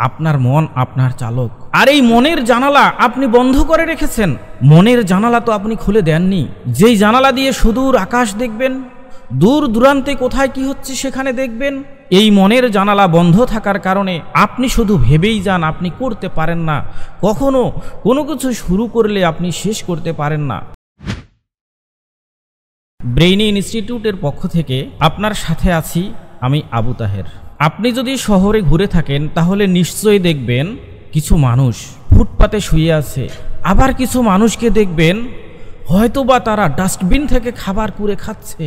আপনার মন আপনার চালক। আর এই মনের জানালা আপনি বন্ধ করে রেখেছেন। মনের জানালা তো আপনি খুলে দেননি। যেই জানালা দিয়ে সুদূর আকাশ দেখবেন, দূর দূরান্তে কোথায় কি হচ্ছে সেখানে দেখবেন, এই মনের জানালা বন্ধ থাকার কারণে আপনি শুধু ভেবেই যান, আপনি করতে পারেন না। কখনো কোনো কিছু শুরু করলে আপনি শেষ করতে পারেন না। ব্রেইনি ইনস্টিটিউটের পক্ষ থেকে আপনার সাথে আছি আমি আবু তাহের। আপনি যদি শহরে ঘুরে থাকেন তাহলে নিশ্চয়ই দেখবেন কিছু মানুষ ফুটপাতে শুয়ে আছে, আবার কিছু মানুষকে দেখবেন হয়তোবা তারা ডাস্টবিন থেকে খাবার কুড়ে খাচ্ছে।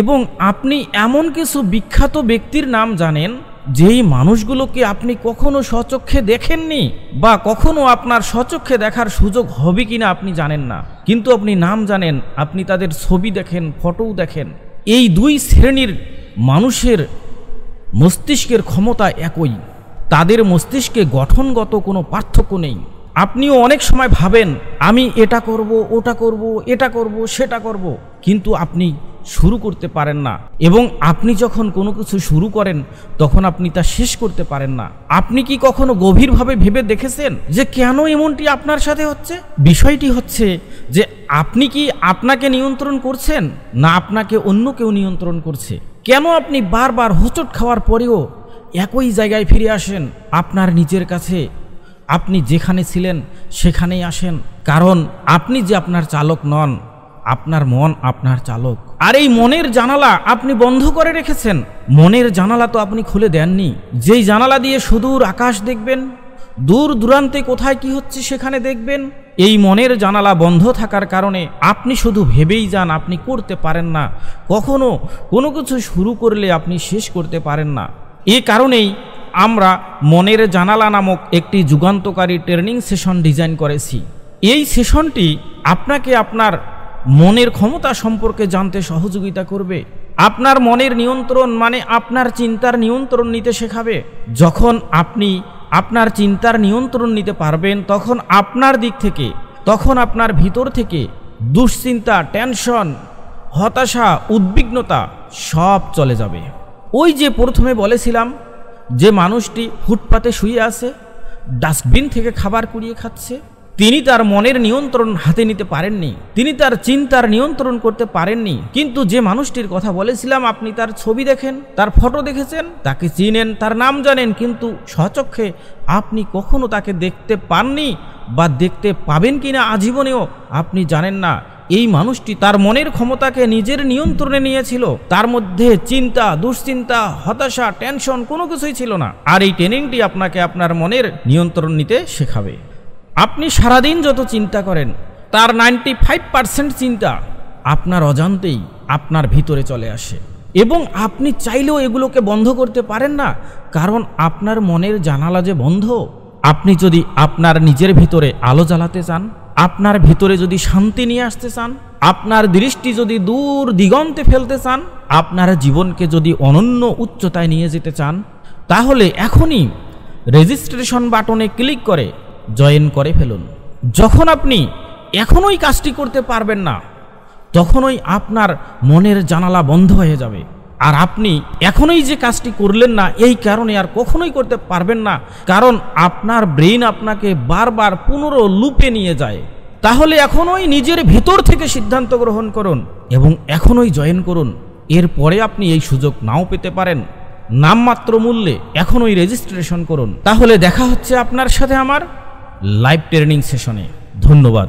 এবং আপনি এমন কিছু বিখ্যাত ব্যক্তির নাম জানেন যেই মানুষগুলোকে আপনি কখনো স্বচক্ষে দেখেননি, বা কখনো আপনার স্বচক্ষে দেখার সুযোগ হবে কিনা আপনি জানেন না, কিন্তু আপনি নাম জানেন, আপনি তাদের ছবি দেখেন, ফটোও দেখেন। এই দুই শ্রেণীর মানুষের মস্তিষ্কের ক্ষমতা একই, তাদের মস্তিষ্কে গঠনগত কোনো পার্থক্য নেই। আপনিও অনেক সময় ভাবেন আমি এটা করব, ওটা করব, এটা করব, সেটা করব, কিন্তু আপনি শুরু করতে পারেন না। এবং আপনি যখন কোনো কিছু শুরু করেন তখন আপনি তা শেষ করতে পারেন না। আপনি কি কখনো গভীরভাবে ভেবে দেখেছেন যে কেন এমনটি আপনার সাথে হচ্ছে? বিষয়টি হচ্ছে যে আপনি কি আপনাকে নিয়ন্ত্রণ করছেন, না আপনাকে অন্য কেউ নিয়ন্ত্রণ করছে? কেন আপনি বারবার হোঁচট খাওয়ার পরেও একই জায়গায় ফিরে আসেন, আপনার নিজের কাছে? আপনি যেখানে ছিলেন সেখানেই আসেন, কারণ আপনি যে আপনার চালক নন, আপনার মন আপনার চালক। আর এই মনের জানালা আপনি বন্ধ করে রেখেছেন। মনের জানালা তো আপনি খুলে দেননি। যেই জানালা দিয়ে সুদূর আকাশ দেখবেন, দূর দূরান্তে কোথায় কি হচ্ছে সেখানে দেখবেন, এই মনের জানালা বন্ধ থাকার কারণে আপনি শুধু ভেবেই যান, আপনি করতে পারেন না। কখনো কোনো কিছু শুরু করলে আপনি শেষ করতে পারেন না। এ কারণেই আমরা মনের জানালা নামক একটি যুগান্তকারী ট্রেনিং সেশন ডিজাইন করেছি। এই সেশনটি আপনাকে আপনার মনের ক্ষমতা সম্পর্কে জানতে সহযোগিতা করবে। আপনার মনের নিয়ন্ত্রণ মানে আপনার চিন্তার নিয়ন্ত্রণ নিতে শেখাবে। যখন আপনি আপনার চিন্তার নিয়ন্ত্রণ নিতে পারবেন তখন আপনার দিক থেকে, তখন আপনার ভিতর থেকে দুশ্চিন্তা, টেনশন, হতাশা, উদ্বিগ্নতা সব চলে যাবে। ওই যে প্রথমে বলেছিলাম যে মানুষটি ফুটপাতে শুয়ে আছে, ডাস্টবিন থেকে খাবার কুড়িয়ে খাচ্ছে, তিনি তার মনের নিয়ন্ত্রণ হাতে নিতে পারেননি, তিনি তার চিন্তার নিয়ন্ত্রণ করতে পারেননি। কিন্তু যে মানুষটির কথা বলেছিলাম, আপনি তার ছবি দেখেন, তার ফটো দেখেছেন, তাকে চিনেন, তার নাম জানেন, কিন্তু স্বচক্ষে আপনি কখনো তাকে দেখতে পাননি, বা দেখতে পাবেন কিনা আজীবনেও আপনি জানেন না। এই মানুষটি তার মনের ক্ষমতাকে নিজের নিয়ন্ত্রণে নিয়েছিল। তার মধ্যে চিন্তা, দুশ্চিন্তা, হতাশা, টেনশন কোনো কিছুই ছিল না। আর এই ট্রেনিংটি আপনাকে আপনার মনের নিয়ন্ত্রণ নিতে শেখাবে। আপনি সারাদিন যত চিন্তা করেন তার 95% চিন্তা আপনার অজান্তেই আপনার ভিতরে চলে আসে, এবং আপনি চাইলেও এগুলোকে বন্ধ করতে পারেন না, কারণ আপনার মনের জানালা যে বন্ধ। আপনি যদি আপনার নিজের ভিতরে আলো জ্বালাতে চান, আপনার ভিতরে যদি শান্তি নিয়ে আসতে চান, আপনার দৃষ্টি যদি দূর দিগন্তে ফেলতে চান, আপনার জীবনকে যদি অনন্য উচ্চতায় নিয়ে যেতে চান, তাহলে এখনই রেজিস্ট্রেশন বাটনে ক্লিক করে জয়েন করে ফেলুন। যখন আপনি এখনই কাজটি করতে পারবেন না, তখনই আপনার মনের জানালা বন্ধ হয়ে যাবে। আর আপনি এখনই যে কাজটি করলেন না, এই কারণে আর কখনোই করতে পারবেন না, কারণ আপনার ব্রেইন আপনাকে বারবার পুনরলুপে নিয়ে যায়। তাহলে এখনই নিজের ভেতর থেকে সিদ্ধান্ত গ্রহণ করুন এবং এখনই জয়েন করুন। এরপরে আপনি এই সুযোগ নাও পেতে পারেন। নামমাত্র মূল্যে এখনই রেজিস্ট্রেশন করুন। তাহলে দেখা হচ্ছে আপনার সাথে আমার লাইভ ট্রেনিং সেশনে। ধন্যবাদ।